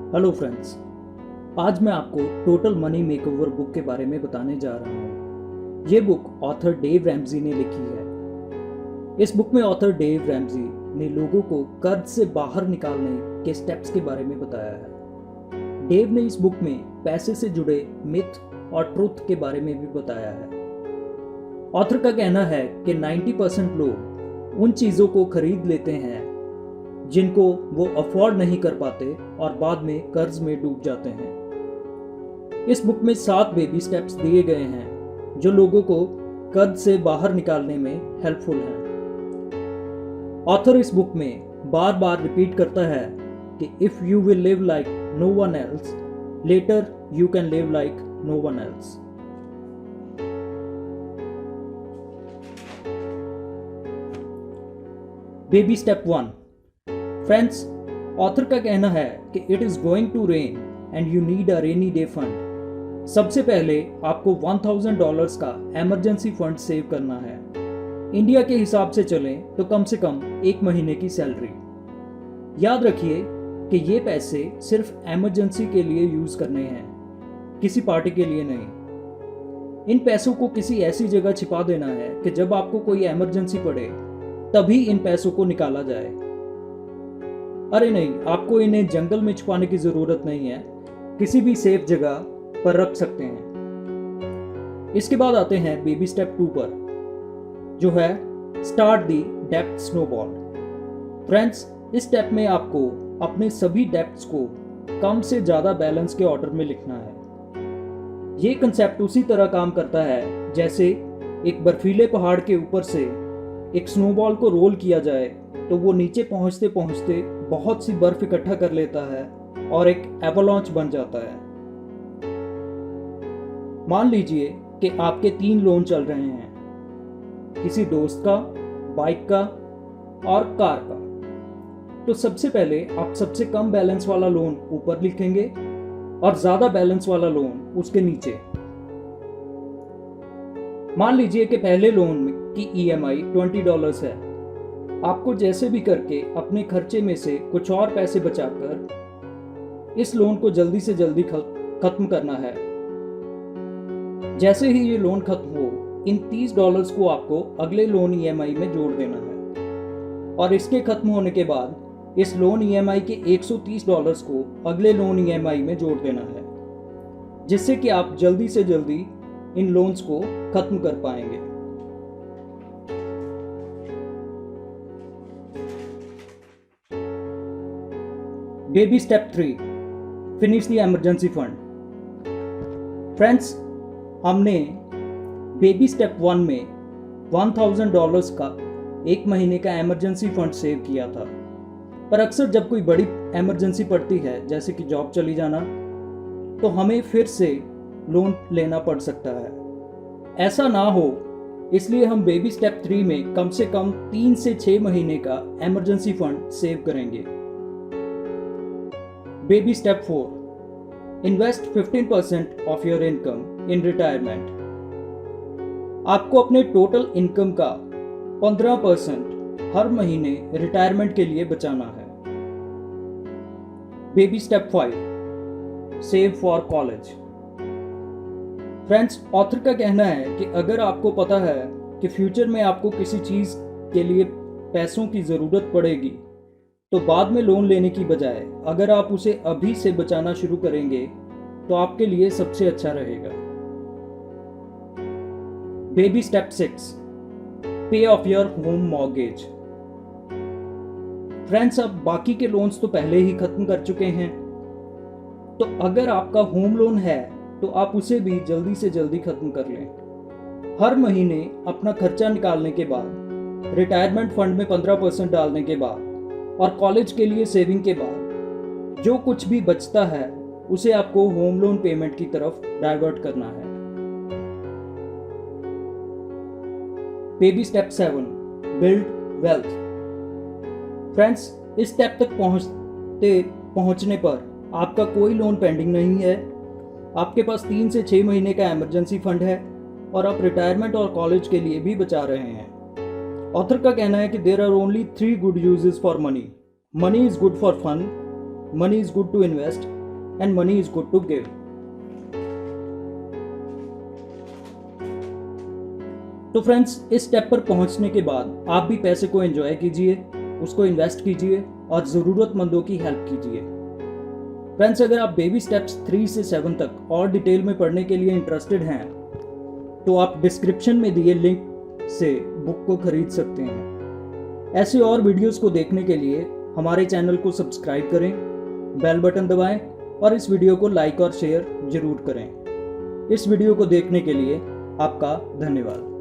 Hello friends. आज मैं आपको टोटल मनी मेकओवर बुक के बारे में बताने जा रहा हूँ। ये बुक ऑथर डेव रैम्जी ने लिखी है। इस बुक में ऑथर डेव रैम्जी ने लोगों को कर्ज से बाहर निकालने के स्टेप्स के बारे में बताया है। डेव ने इस बुक में पैसे से जुड़े मिथ और ट्रुथ के बारे में भी बताया है। ऑथर का कहना है कि 90% लोग उन चीज़ों को खरीद लेते हैं जिनको वो अफोर्ड नहीं कर पाते और बाद में कर्ज में डूब जाते हैं। इस बुक में 7 बेबी स्टेप्स दिए गए हैं जो लोगों को कर्ज से बाहर निकालने में हेल्पफुल हैं। ऑथर इस बुक में बार बार रिपीट करता है कि if you will live like no one else, later you can live like no one else. Baby step 1। Friends, author का कहना है कि it is going to rain and you need a rainy day fund. सबसे पहले आपको $1000 का emergency fund save करना है। इंडिया के हिसाब से चलें तो कम से कम 1 महीने की सैलरी। याद रखिए कि ये पैसे सिर्फ इमरजेंसी के लिए यूज करने हैं, किसी पार्टी के लिए नहीं। इन पैसों को किसी ऐसी जगह छिपा देना है कि जब आपको कोई इमरजेंसी पड़े तभी इन पैसों को निकाला जाए। अरे नहीं, आपको इन्हें जंगल में छुपाने की जरूरत नहीं है, किसी भी सेफ जगह पर रख सकते हैं। इसके बाद आते हैं बेबी स्टेप 2 पर, जो है start the depth snowball. Friends, इस स्टेप में आपको अपने सभी डेप्ट्स को कम से ज्यादा बैलेंस के ऑर्डर में लिखना है। ये कंसेप्ट उसी तरह काम करता है जैसे एक बर्फीले पहाड़ के ऊपर से एक स्नोबॉल को रोल किया जाए तो वो नीचे पहुंचते पहुंचते बहुत सी बर्फ इकट्ठा कर लेता है और एक एवलांच बन जाता है। मान लीजिए कि आपके 3 लोन चल रहे हैं, किसी दोस्त का, बाइक का और कार का। तो सबसे पहले आप सबसे कम बैलेंस वाला लोन ऊपर लिखेंगे और ज्यादा बैलेंस वाला लोन उसके नीचे। मान लीजिए कि पहले लोन की EMI $20 है। आपको जैसे भी करके अपने खर्चे में से कुछ और पैसे बचाकर इस लोन को जल्दी से जल्दी खत्म करना है। जैसे ही ये लोन खत्म हो, इन $30 को आपको अगले लोन EMI में जोड़ देना है और इसके खत्म होने के बाद इस लोन EMI के $130 को अगले लोन EMI में जोड़ देना है, जिससे कि आप जल्दी से जल्दी इन लोन्स को खत्म कर पाएंगे। Baby step 3, finish the emergency fund. Friends, हमने बेबी स्टेप 1 में $1000 का 1 महीने का इमरजेंसी फंड सेव किया था, पर अक्सर जब कोई बड़ी इमरजेंसी पड़ती है, जैसे कि जॉब चली जाना, तो हमें फिर से लोन लेना पड़ सकता है। ऐसा ना हो, इसलिए हम बेबी स्टेप 3 में कम से कम 3 से 6 महीने का इमरजेंसी फंड सेव करेंगे। Baby step 4, invest 15% of your income in retirement. आपको अपने टोटल इनकम का 15% हर महीने रिटायरमेंट के लिए बचाना है। Baby step 5, save for college. Friends, author का कहना है कि अगर आपको पता है कि फ्यूचर में आपको किसी चीज के लिए पैसों की जरूरत पड़ेगी, तो बाद में लोन लेने की बजाय अगर आप उसे अभी से बचाना शुरू करेंगे तो आपके लिए सबसे अच्छा रहेगा। बेबी स्टेप 6, पे of your home mortgage. Friends, अब बाकी के लोन्स तो पहले ही खत्म कर चुके हैं, तो अगर आपका होम लोन है तो आप उसे भी जल्दी से जल्दी खत्म कर लें। हर महीने अपना खर्चा निकालने के बाद, रिटायरमेंट फंड में 15% डालने के बाद और कॉलेज के लिए सेविंग के बाद जो कुछ भी बचता है उसे आपको होम लोन पेमेंट की तरफ डाइवर्ट करना है। Baby step 7, build wealth. Friends, इस स्टेप तक पहुंचने पर आपका कोई लोन पेंडिंग नहीं है, आपके पास 3 से 6 महीने का इमरजेंसी फंड है और आप रिटायरमेंट और कॉलेज के लिए भी बचा रहे हैं। ऑथर का कहना है कि there are only 3 good uses for money. Money is good for fun, money is good to invest and money is good to give. तो फ्रेंड्स, इस स्टेप पर पहुंचने के बाद आप भी पैसे को एंजॉय कीजिए, उसको इन्वेस्ट कीजिए और ज़रूरतमंदों की हेल्प कीजिए। फ्रेंड्स, अगर आप बेबी स्टेप्स 3 से 7 तक और डिटेल में पढ़ने के लिए इंटरेस्टेड हैं तो आप डिस्क्रिप्शन में दिए लिंक से बुक को खरीद सकते हैं। ऐसे और वीडियोस को देखने के लिए हमारे चैनल को सब्सक्राइब करें, बेल बटन दबाएं और इस वीडियो को लाइक और शेयर जरूर करें। इस वीडियो को देखने के लिए आपका धन्यवाद।